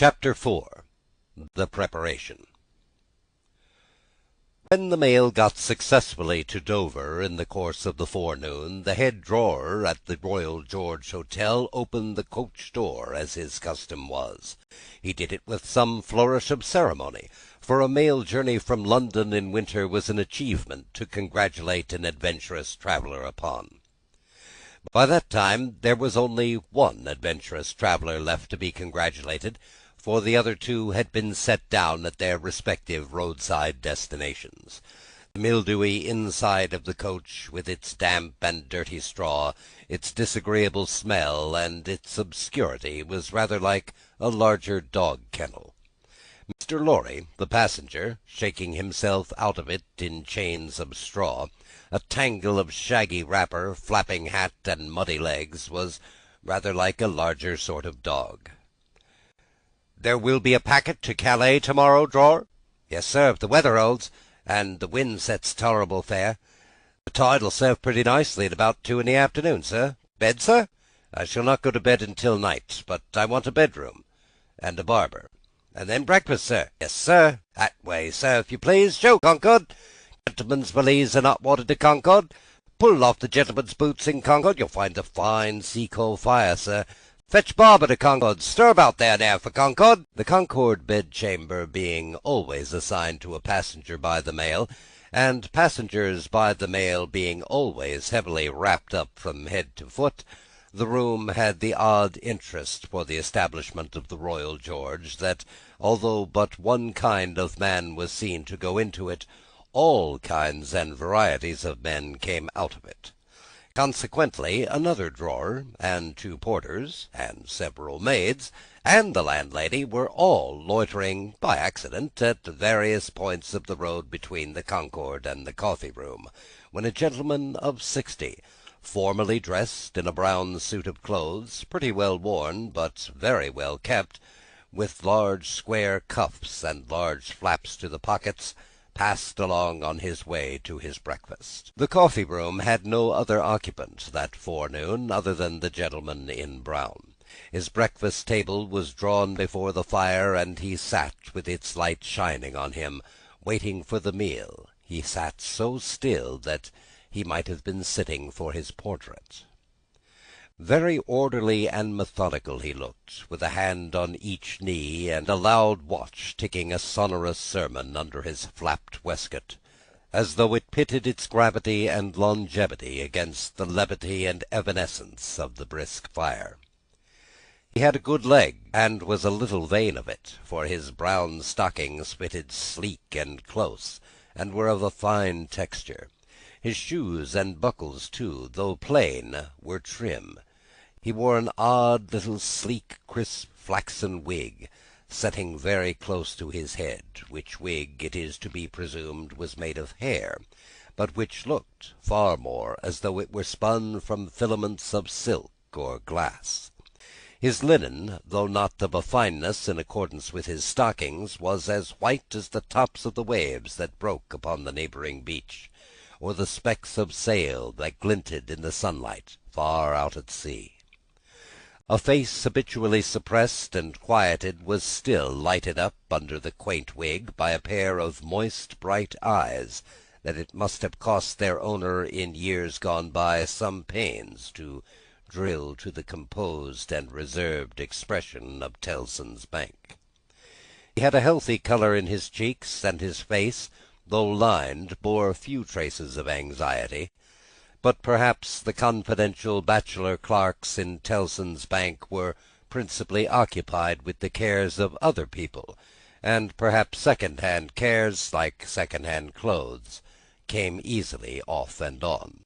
Chapter 4. The Preparation. When the mail got successfully to Dover in the course of the forenoon, the head drawer at the Royal George Hotel opened the coach door, as his custom was. He did it with some flourish of ceremony, for a mail journey from London in winter was an achievement to congratulate an adventurous traveller upon. By that time there was only one adventurous traveller left to be congratulated, for the other two had been set down at their respective roadside destinations. The mildewy inside of the coach, with its damp and dirty straw, its disagreeable smell, and its obscurity, was rather like a larger dog-kennel. Mr. Lorry, the passenger, shaking himself out of it in chains of straw, a tangle of shaggy wrapper, flapping hat, and muddy legs, was rather like a larger sort of dog. "There will be a packet to Calais to-morrow, drawer?" "Yes, sir, if the weather holds, and the wind sets tolerable fair. The tide'll serve pretty nicely at about 2 in the afternoon, sir. Bed, sir? I shall not go to bed until night, but I want a bedroom, and a barber. And then breakfast, sir." "Yes, sir. That way, sir, if you please. Show, Concord. Gentlemen's valise are not wanted to Concord. Pull off the gentlemen's boots in Concord. You'll find a fine sea-coal fire, sir. Fetch barber to Concord. Stir about there now for Concord." The Concord bedchamber being always assigned to a passenger by the mail, and passengers by the mail being always heavily wrapped up from head to foot, the room had the odd interest for the establishment of the Royal George, that, although but one kind of man was seen to go into it, all kinds and varieties of men came out of it. Consequently, another drawer, and 2 porters, and several maids, and the landlady were all loitering by accident at various points of the road between the Concord and the coffee-room, when a gentleman of 60, formally dressed in a brown suit of clothes, pretty well worn, but very well kept, with large square cuffs and large flaps to the pockets, passed along on his way to his breakfast. The coffee-room had no other occupant that forenoon other than the gentleman in brown. His breakfast-table was drawn before the fire, and he sat with its light shining on him, waiting for the meal. He sat so still that he might have been sitting for his portrait. Very orderly and methodical he looked, with a hand on each knee, and a loud watch ticking a sonorous sermon under his flapped waistcoat, as though it pitted its gravity and longevity against the levity and evanescence of the brisk fire. He had a good leg, and was a little vain of it, for his brown stockings fitted sleek and close, and were of a fine texture. His shoes and buckles, too, though plain, were trim. He wore an odd little sleek, crisp, flaxen wig, setting very close to his head, which wig, it is to be presumed, was made of hair, but which looked far more as though it were spun from filaments of silk or glass. His linen, though not of a fineness in accordance with his stockings, was as white as the tops of the waves that broke upon the neighbouring beach, or the specks of sail that glinted in the sunlight far out at sea. A face habitually suppressed and quieted was still lighted up under the quaint wig by a pair of moist bright eyes that it must have cost their owner in years gone by some pains to drill to the composed and reserved expression of Tellson's Bank. He had a healthy colour in his cheeks, and his face, though lined, bore few traces of anxiety. But perhaps the confidential bachelor clerks in Tellson's Bank were principally occupied with the cares of other people, and perhaps second-hand cares, like second-hand clothes, came easily off and on.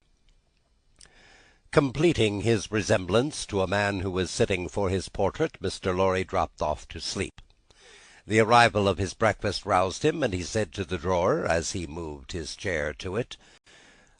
Completing his resemblance to a man who was sitting for his portrait, Mr. Lorry dropped off to sleep. The arrival of his breakfast roused him, and he said to the drawer, as he moved his chair to it,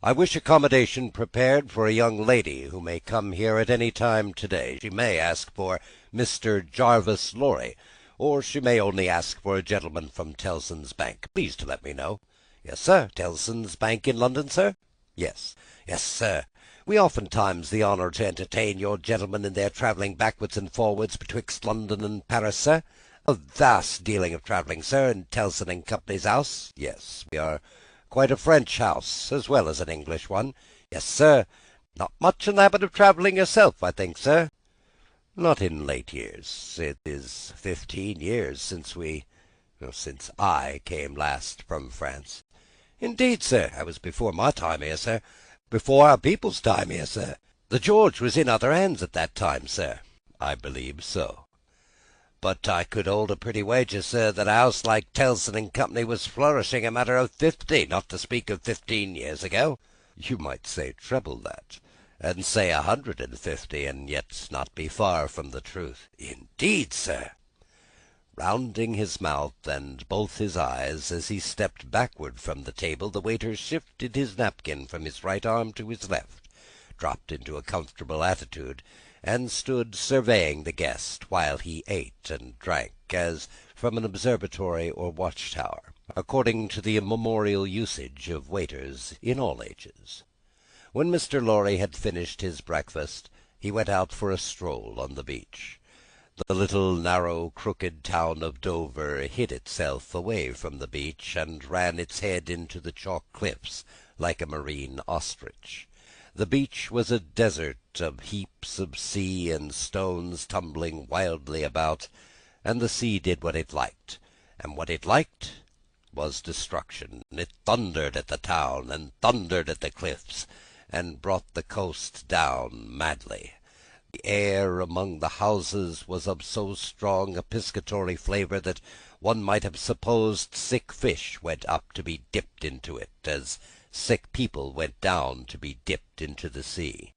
"I wish accommodation prepared for a young lady who may come here at any time to-day. She may ask for Mr. Jarvis Lorry, or she may only ask for a gentleman from Tellson's Bank. Please to let me know." "Yes, sir. Tellson's Bank in London, sir?" "Yes. Yes, sir. We oftentimes the honour to entertain your gentlemen in their travelling backwards and forwards betwixt London and Paris, sir. "A vast dealing of travelling, sir, in Tellson and Company's house. Yes, we are quite a French house, as well as an English one. Yes, sir. Not much in the habit of travelling yourself, I think, sir?" "Not in late years. It is 15 years since I came last from France." "Indeed, sir, I was before my time here, sir. Before our people's time here, sir. The George was in other hands at that time, sir." "I believe so." "But I could hold a pretty wager, sir, that a house like Tellson and Company was flourishing a matter of 50, not to speak of 15 years ago." "You might say treble that, and say 150, and yet not be far from the truth." "Indeed, sir." Rounding his mouth and both his eyes as he stepped backward from the table, the waiter shifted his napkin from his right arm to his left, dropped into a comfortable attitude, and stood surveying the guest while he ate and drank, as from an observatory or watch-tower, according to the immemorial usage of waiters in all ages. When Mr. Lorry had finished his breakfast, he went out for a stroll on the beach. The little narrow crooked town of Dover hid itself away from the beach, and ran its head into the chalk cliffs like a marine ostrich. The beach was a desert of heaps of sea and stones tumbling wildly about, and the sea did what it liked, and what it liked was destruction. It thundered at the town, and thundered at the cliffs, and brought the coast down madly. The air among the houses was of so strong a piscatory flavour that one might have supposed sick fish went up to be dipped into it, as sick people went down to be dipped into the sea.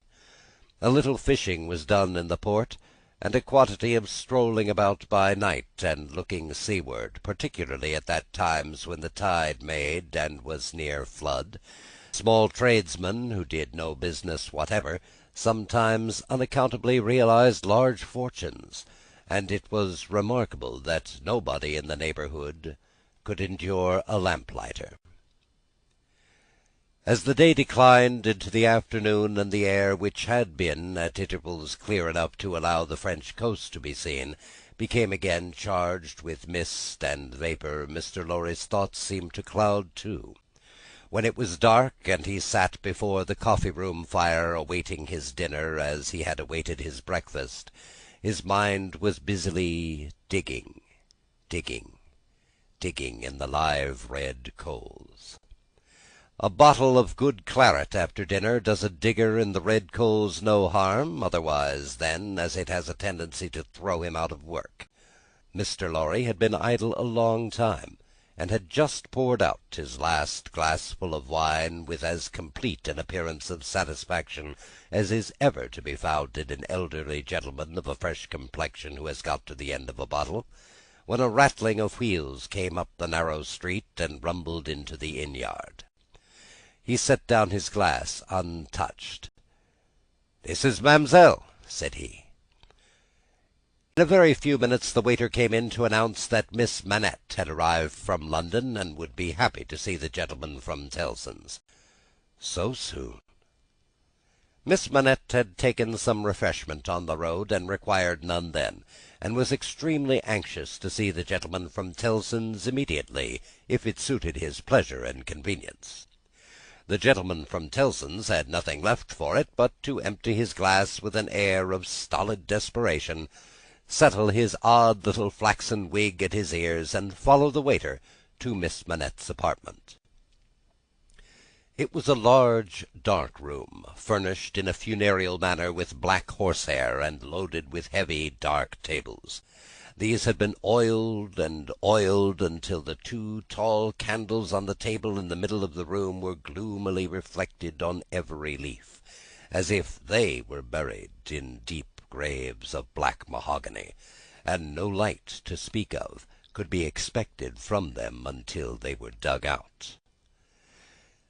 A little fishing was done in the port, and a quantity of strolling about by night and looking seaward, particularly at that times when the tide made and was near flood. Small tradesmen, who did no business whatever, sometimes unaccountably realized large fortunes, and it was remarkable that nobody in the neighbourhood could endure a lamplighter. As the day declined into the afternoon, and the air, which had been at intervals clear enough to allow the French coast to be seen, became again charged with mist and vapour, Mr. Lorry's thoughts seemed to cloud too. When it was dark, and he sat before the coffee-room fire awaiting his dinner as he had awaited his breakfast, his mind was busily digging in the live red coals. A bottle of good claret after dinner does a digger in the red coals no harm, otherwise than as it has a tendency to throw him out of work. Mr. Lorry had been idle a long time, and had just poured out his last glassful of wine with as complete an appearance of satisfaction as is ever to be found in an elderly gentleman of a fresh complexion who has got to the end of a bottle, when a rattling of wheels came up the narrow street and rumbled into the inn-yard. He set down his glass untouched. "This is Mamselle," said he. In a very few minutes the waiter came in to announce that Miss Manette had arrived from London, and would be happy to see the gentleman from Tellson's. So soon? Miss Manette had taken some refreshment on the road, and required none then, and was extremely anxious to see the gentleman from Tellson's immediately, if it suited his pleasure and convenience. The gentleman from Tellson's had nothing left for it but to empty his glass with an air of stolid desperation, settle his odd little flaxen wig at his ears, and follow the waiter to Miss Manette's apartment. It was a large, dark room, furnished in a funereal manner with black horsehair, and loaded with heavy, dark tables. These had been oiled and oiled until the two tall candles on the table in the middle of the room were gloomily reflected on every leaf, as if they were buried in deep graves of black mahogany, and no light to speak of could be expected from them until they were dug out.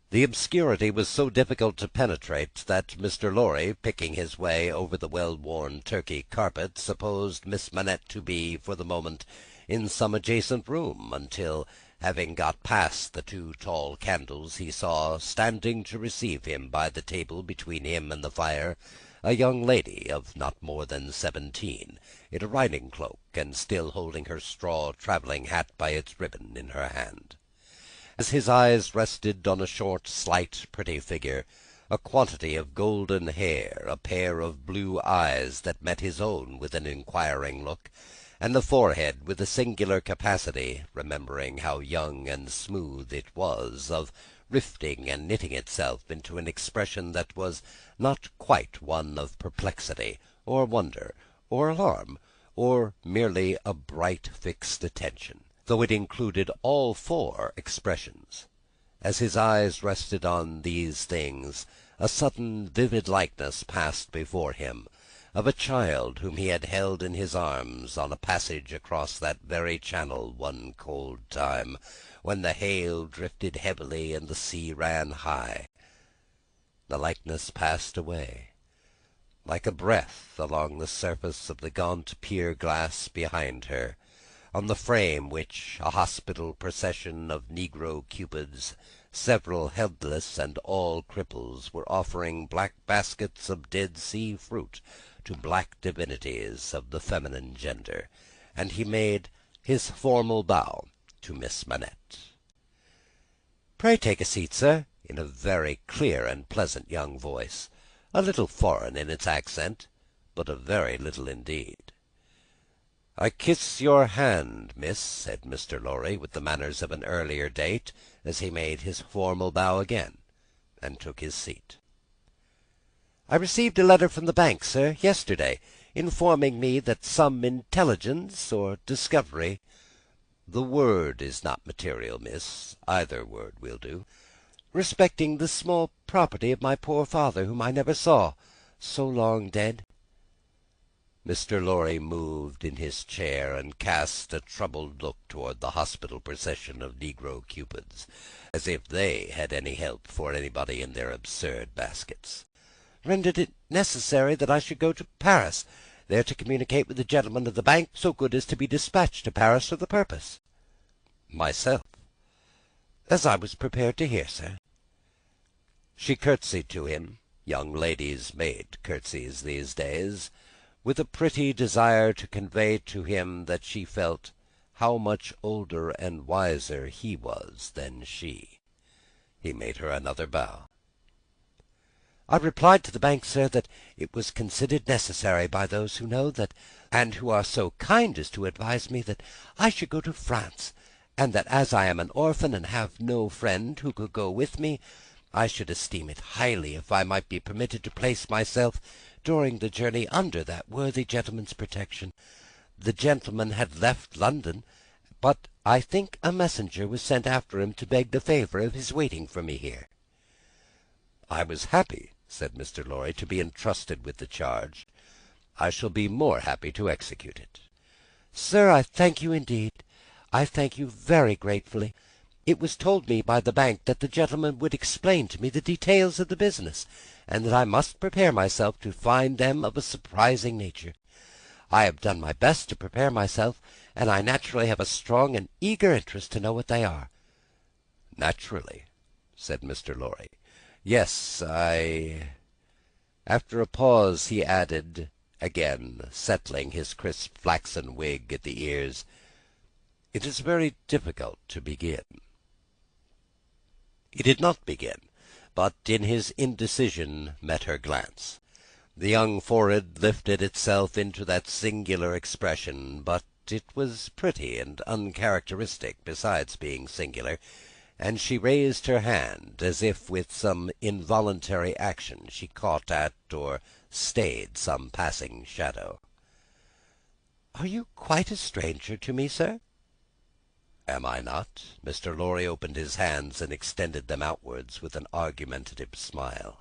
The obscurity was so difficult to penetrate that Mr. Lorry, picking his way over the well-worn Turkey carpet, supposed Miss Manette to be, for the moment, in some adjacent room, until, having got past the two tall candles, he saw, standing to receive him by the table between him and the fire, a young lady of not more than 17, in a riding-cloak, and still holding her straw travelling hat by its ribbon in her hand. As his eyes rested on a short, slight, pretty figure, a quantity of golden hair, a pair of blue eyes that met his own with an inquiring look, and the forehead with a singular capacity, remembering how young and smooth it was, of rifting and knitting itself into an expression that was not quite one of perplexity, or wonder, or alarm, or merely a bright fixed attention, though it included all four expressions. As his eyes rested on these things, a sudden vivid likeness passed before him, of a child whom he had held in his arms on a passage across that very channel one cold time, when the hail drifted heavily and the sea ran high. The likeness passed away, like a breath, along the surface of the gaunt pier-glass behind her, on the frame which a hospital procession of negro cupids, several headless and all cripples, were offering black baskets of Dead Sea fruit to black divinities of the feminine gender, and he made his formal bow to Miss Manette. "Pray take a seat, sir," in a very clear and pleasant young voice, a little foreign in its accent, but a very little indeed. "I kiss your hand, miss," said Mr. Lorry, with the manners of an earlier date, as he made his formal bow again, and took his seat. "I received a letter from the bank, sir, yesterday, informing me that some intelligence or discovery—" "The word is not material, miss. Either word will do." "Respecting the small property of my poor father, whom I never saw, so long dead." Mr. Lorry moved in his chair, and cast a troubled look toward the hospital procession of negro cupids, as if they had any help for anybody in their absurd baskets. "Rendered it necessary that I should go to Paris, there to communicate with the gentleman of the bank, so good as to be dispatched to Paris for the purpose." "Myself." "As I was prepared to hear, sir." She curtsied to him, young ladies made curtsies these days, with a pretty desire to convey to him that she felt how much older and wiser he was than she. He made her another bow. "I replied to the bank, sir, that it was considered necessary by those who know that, and who are so kind as to advise me that I should go to France, and that as I am an orphan and have no friend who could go with me, I should esteem it highly if I might be permitted to place myself during the journey under that worthy gentleman's protection. The gentleman had left London, but I think a messenger was sent after him to beg the favour of his waiting for me here." "I was happy," said Mr. Lorry, "to be entrusted with the charge. I shall be more happy to execute it." "Sir, I thank you indeed. I thank you very gratefully. It was told me by the bank that the gentleman would explain to me the details of the business, and that I must prepare myself to find them of a surprising nature. I have done my best to prepare myself, and I naturally have a strong and eager interest to know what they are." "Naturally," said Mr. Lorry. "Yes, After a pause he added, again settling his crisp flaxen wig at the ears, "It is very difficult to begin." He did not begin, but in his indecision met her glance. The young forehead lifted itself into that singular expression, but it was pretty and uncharacteristic, besides being singular, and she raised her hand, as if with some involuntary action she caught at or stayed some passing shadow. "Are you quite a stranger to me, sir?" "Am I not?" Mr. Lorry opened his hands and extended them outwards with an argumentative smile.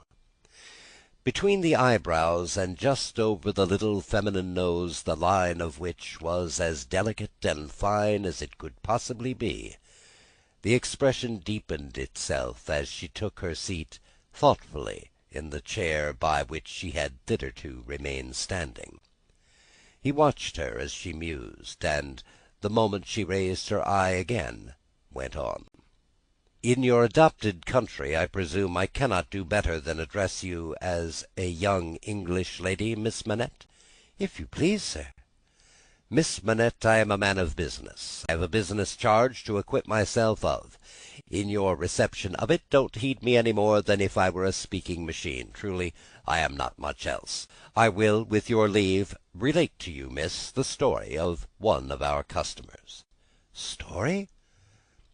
Between the eyebrows and just over the little feminine nose, the line of which was as delicate and fine as it could possibly be, the expression deepened itself as she took her seat thoughtfully in the chair by which she had hitherto remained standing. He watched her as she mused, and the moment she raised her eye again, went on. In your adopted country, I presume I cannot do better than address you as a young English lady, Miss Manette?" "If you please, sir." "Miss Manette, I am a man of business. I have a business charge to acquit myself of. In your reception of it, don't heed me any more than if I were a speaking machine. Truly, I am not much else. I will, with your leave, relate to you, miss, the story of one of our customers." "Story?"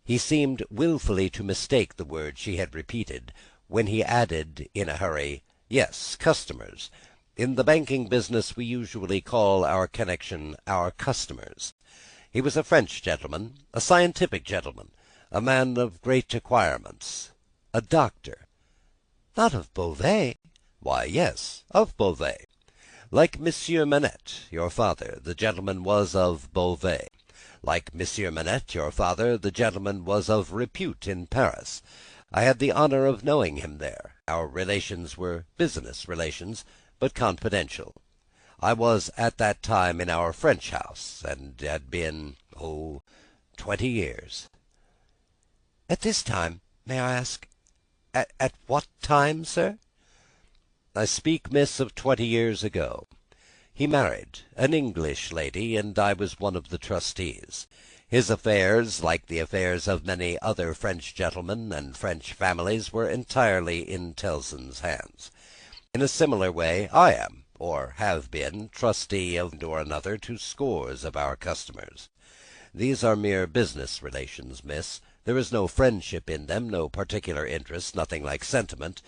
He seemed wilfully to mistake the word she had repeated, when he added in a hurry, "Yes, customers. In the banking business we usually call our connection our customers. He was a French gentleman, a scientific gentleman, a man of great acquirements, a doctor." "Not of Beauvais?" "Why, yes, of Beauvais. Like Monsieur Manette, your father, the gentleman was of Beauvais. Like Monsieur Manette, your father, the gentleman was of repute in Paris. I had the honour of knowing him there. Our relations were business relations, but confidential. I was at that time in our French house, and had been, 20 years." "At this time, may I ask, at what time, sir?" "I speak, miss, of 20 years ago. He married an English lady, and I was one of the trustees. His affairs, like the affairs of many other French gentlemen and French families, were entirely in Tellson's hands. In a similar way, I am, or have been, trustee of one or another to scores of our customers. These are mere business relations, miss. There is no friendship in them, no particular interest, nothing like sentiment.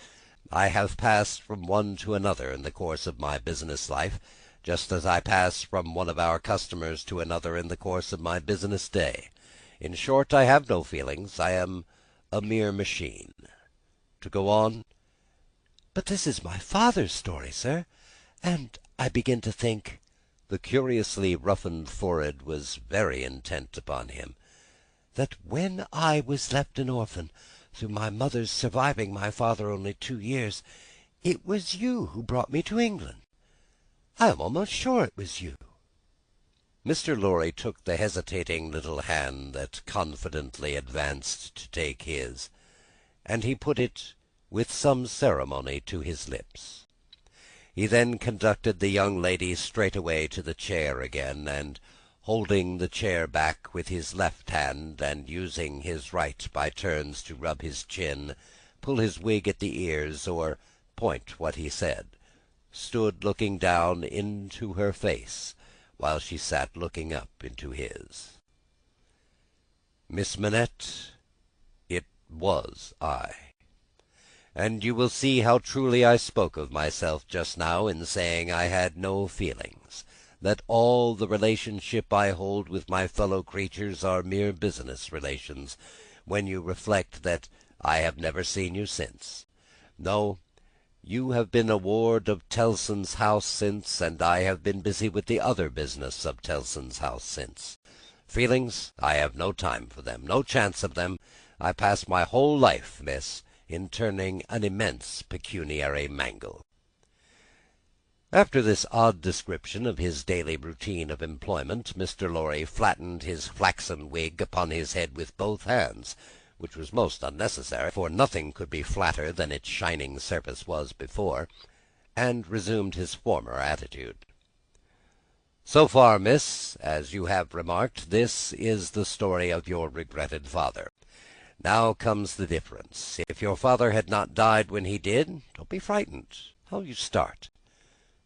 I have passed from one to another in the course of my business life, just as I pass from one of our customers to another in the course of my business day. In short, I have no feelings. I am a mere machine. To go on?" "But this is my father's story, sir, and I begin to think—" The curiously roughened forehead was very intent upon him. "That when I was left an orphan, through my mother's surviving my father only 2 years, it was you who brought me to England. I am almost sure it was you." Mr. Lorry took the hesitating little hand that confidently advanced to take his, and he put it with some ceremony to his lips. He then conducted the young lady straightway to the chair again, and holding the chair back with his left hand, and using his right by turns to rub his chin, pull his wig at the ears, or point what he said, stood looking down into her face, while she sat looking up into his. "Miss Manette, it was I. And you will see how truly I spoke of myself just now in saying I had no feelings, that all the relationship I hold with my fellow creatures are mere business relations, when you reflect that I have never seen you since. No, you have been a ward of Tellson's house since, and I have been busy with the other business of Tellson's house since. Feelings, I have no time for them, no chance of them. I pass my whole life, miss, in turning an immense pecuniary mangle." After this odd description of his daily routine of employment, Mr. Lorry flattened his flaxen wig upon his head with both hands, which was most unnecessary, for nothing could be flatter than its shining surface was before, and resumed his former attitude. "So far, miss, as you have remarked, this is the story of your regretted father. Now comes the difference. If your father had not died when he did, don't be frightened. How you start!"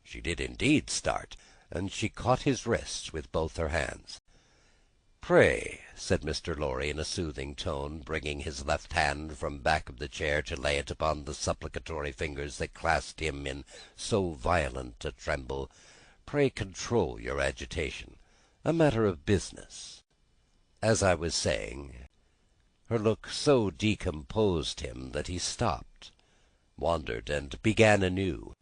She did indeed start, and she caught his wrists with both her hands. "Pray," said Mr. Lorry, in a soothing tone, bringing his left hand from back of the chair to lay it upon the supplicatory fingers that clasped him in so violent a tremble, "pray control your agitation. A matter of business. As I was saying—" Her look so decomposed him that he stopped, wandered, and began anew.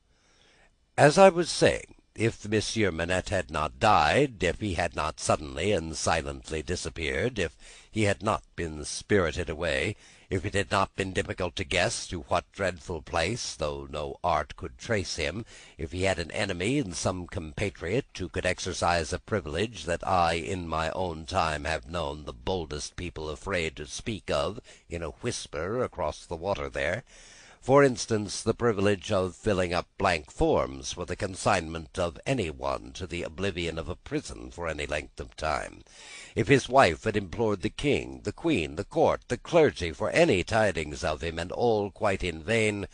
"As I was saying, If Monsieur Manette had not died, if he had not suddenly and silently disappeared, if he had not been spirited away, if it had not been difficult to guess to what dreadful place, though no art could trace him, if he had an enemy and some compatriot who could exercise a privilege that I in my own time have known the boldest people afraid to speak of in a whisper across the water there, for instance, the privilege of filling up blank forms for the consignment of any one to the oblivion of a prison for any length of time. If his wife had implored the king, the queen, the court, the clergy for any tidings of him, and all quite in vain,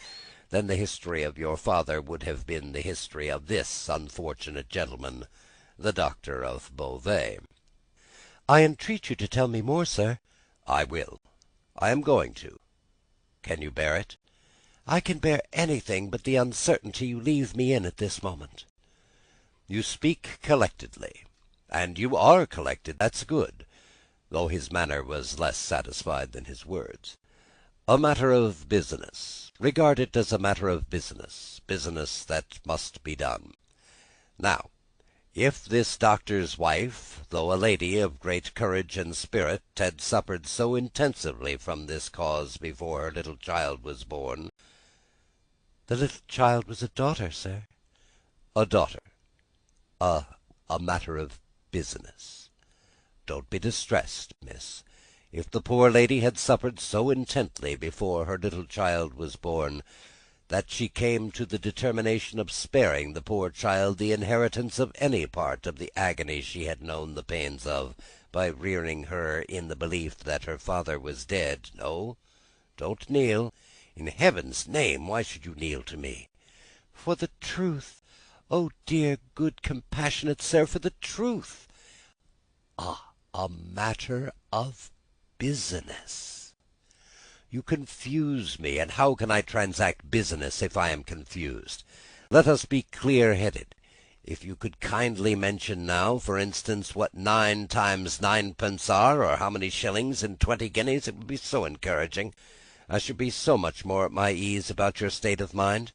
then the history of your father would have been the history of this unfortunate gentleman, the doctor of Beauvais. I entreat you to tell me more, sir. I will. I am going to. Can you bear it? I can bear anything but the uncertainty you leave me in at this moment. You speak collectedly, and you are collected. That's good, though his manner was less satisfied than his words. A matter of business. Regard it as a matter of business that must be done. Now, if this doctor's wife, though a lady of great courage and spirit, had suffered so intensively from this cause before her little child was born— The little child was a daughter, sir. A daughter. A matter of business. Don't be distressed, miss. If the poor lady had suffered so intensely before her little child was born, that she came to the determination of sparing the poor child the inheritance of any part of the agony she had known the pains of, by rearing her in the belief that her father was dead— No, don't kneel. In heaven's name, why should you kneel to me? For the truth. Oh, dear, good, compassionate sir, for the truth. A matter of business. You confuse me, and how can I transact business if I am confused? Let us be clear-headed. If you could kindly mention now, for instance, what 9 times 9pence are, or how many shillings and 20 guineas, it would be so encouraging. I should be so much more at my ease about your state of mind."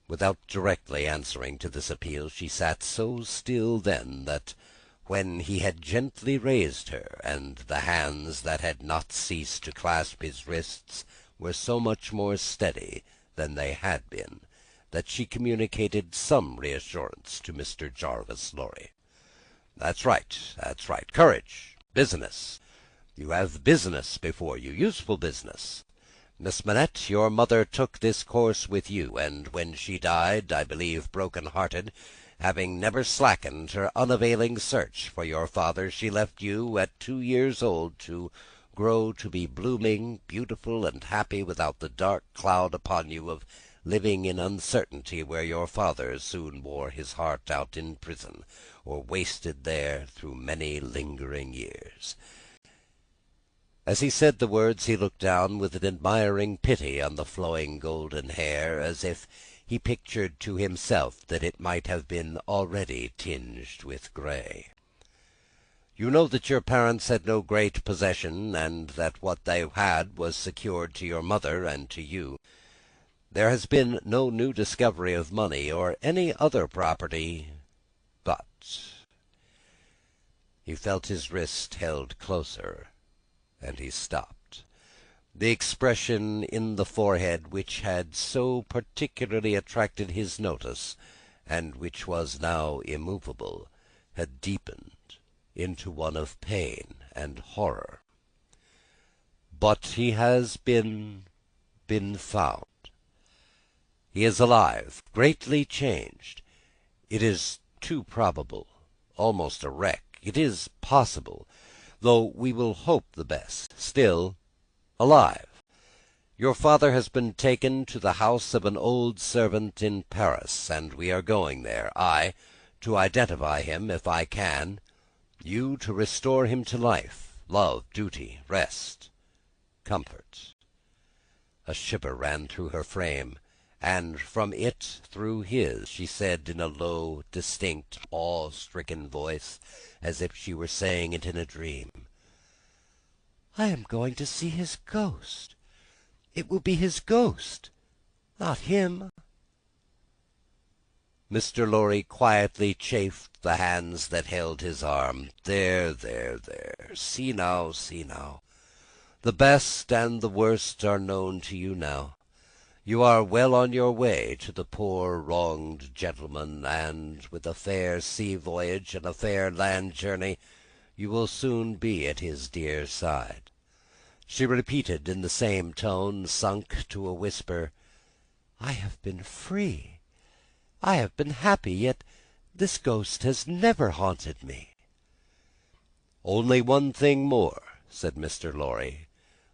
Without directly answering to this appeal, she sat so still then that, when he had gently raised her, and the hands that had not ceased to clasp his wrists were so much more steady than they had been, that she communicated some reassurance to Mr. Jarvis Lorry. That's right. Courage. Business. You have business before you, useful business. Miss Manette, your mother took this course with you, and when she died, I believe broken-hearted, having never slackened her unavailing search for your father, she left you, at 2 years old, to grow to be blooming, beautiful, and happy, without the dark cloud upon you of living in uncertainty where your father soon wore his heart out in prison, or wasted there through many lingering years. As he said the words, he looked down with an admiring pity on the flowing golden hair, as if he pictured to himself that it might have been already tinged with grey. You know that your parents had no great possession, and that what they had was secured to your mother and to you. There has been no new discovery of money or any other property, but— He felt his wrist held closer, and he stopped. The expression in the forehead which had so particularly attracted his notice, and which was now immovable, had deepened into one of pain and horror. "But he has been found. He is alive, greatly changed. It is too probable, almost a wreck. It is possible, though we will hope the best. Still alive. Your father has been taken to the house of an old servant in Paris, and we are going there, I to identify him if I can, you to restore him to life, love, duty, rest, comfort." A shiver ran through her frame, and from it through his she said in a low, distinct, awe-stricken voice, as if she were saying it in a dream, "I am going to see his ghost. It will be his ghost, not him." Mr. Lorry quietly chafed the hands that held his arm. There. See now. The best and the worst are known to you now. You are well on your way to the poor wronged gentleman, and with a fair sea voyage and a fair land journey, you will soon be at his dear side." She repeated in the same tone, sunk to a whisper, "I have been free. I have been happy, yet this ghost has never haunted me." "Only one thing more," said Mr. Lorry,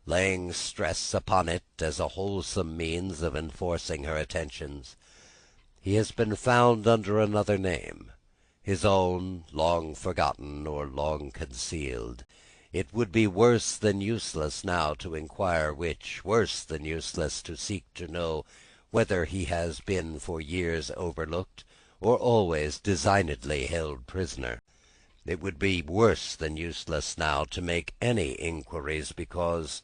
laying stress upon it as a wholesome means of enforcing her attentions. "He has been found under another name, his own, long forgotten or long concealed. It would be worse than useless now to inquire which, worse than useless to seek to know whether he has been for years overlooked, or always designedly held prisoner. It would be worse than useless now to make any inquiries, because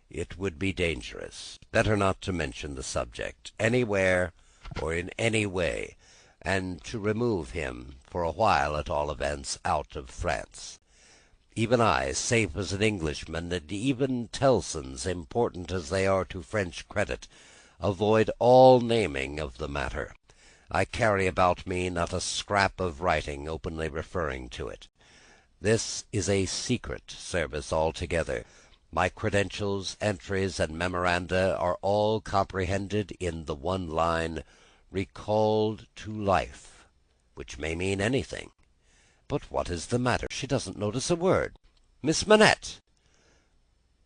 it would be dangerous. Better not to mention the subject, anywhere or in any way, and to remove him, for a while at all events, out of France. Even I, safe as an Englishman, and even Tellson's, important as they are to French credit, avoid all naming of the matter. I carry about me not a scrap of writing openly referring to it. This is a secret service altogether. My credentials, entries, and memoranda are all comprehended in the one line, 'Recalled to life,' which may mean anything. But what is the matter? She doesn't notice a word. Miss Manette!"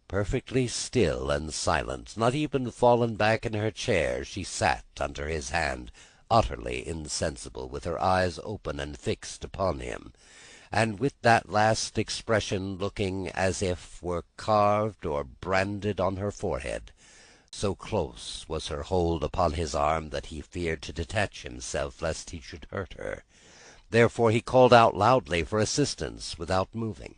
Perfectly still and silent, not even fallen back in her chair, she sat under his hand, utterly insensible, with her eyes open and fixed upon him, and with that last expression looking as if were carved or branded on her forehead. So close was her hold upon his arm that he feared to detach himself lest he should hurt her. Therefore he called out loudly for assistance without moving.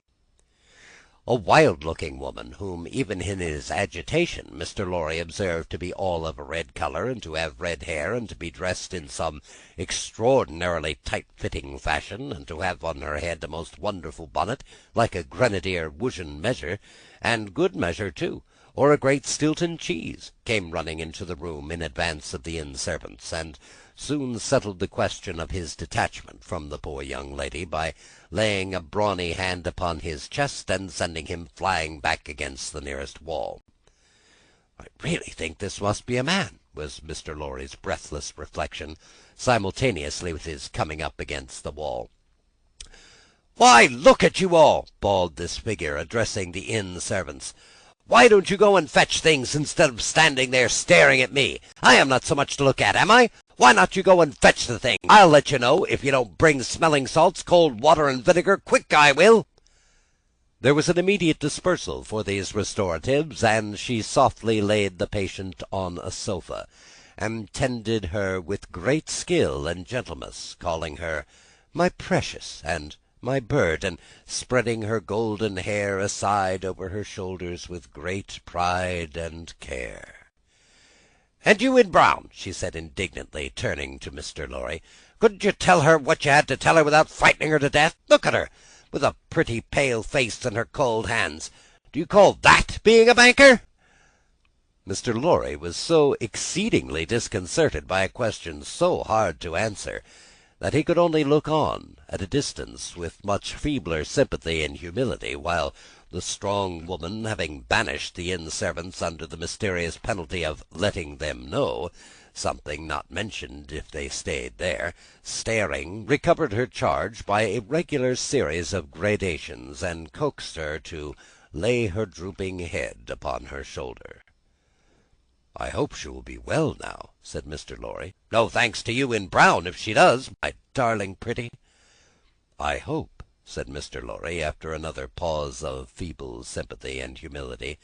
A wild-looking woman, whom even in his agitation Mr. Lorry observed to be all of a red colour, and to have red hair, and to be dressed in some extraordinarily tight-fitting fashion, and to have on her head a most wonderful bonnet, like a grenadier woollen measure, and good measure too, or a great Stilton cheese, came running into the room in advance of the inn servants, and soon settled the question of his detachment from the poor young lady by laying a brawny hand upon his chest and sending him flying back against the nearest wall. "I really think this must be a man," was Mr. Lorry's breathless reflection, simultaneously with his coming up against the wall. "Why, look at you all!" bawled this figure, addressing the inn servants. "Why don't you go and fetch things instead of standing there staring at me? I am not so much to look at, am I? Why not you go and fetch the thing? I'll let you know if you don't bring smelling salts, cold water, and vinegar. Quick, I will." There was an immediate dispersal for these restoratives, and she softly laid the patient on a sofa, and tended her with great skill and gentleness, calling her "my precious" and "my bird," and spreading her golden hair aside over her shoulders with great pride and care. "And you in brown," she said indignantly, turning to Mr. Lorry, "couldn't you tell her what you had to tell her without frightening her to death? Look at her, with a pretty pale face and her cold hands. Do you call that being a banker?" Mr. Lorry was so exceedingly disconcerted by a question so hard to answer, that he could only look on at a distance with much feebler sympathy and humility, while the strong woman, having banished the inn servants under the mysterious penalty of letting them know, something not mentioned if they stayed there, staring, recovered her charge by a regular series of gradations, and coaxed her to lay her drooping head upon her shoulder. "I hope she will be well now," said Mr. Lorry. "No thanks to you in brown if she does, my darling pretty." "I hope," said Mr. Lorry, after another pause of feeble sympathy and humility,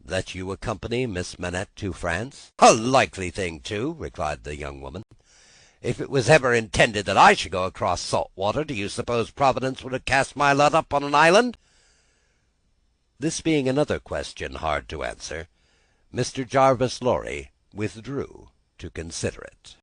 "that you accompany Miss Manette to France?" "A likely thing, too," replied the young woman. "If it was ever intended that I should go across salt water, do you suppose Providence would have cast my lot up on an island?" This being another question hard to answer, Mr. Jarvis Lorry withdrew to consider it.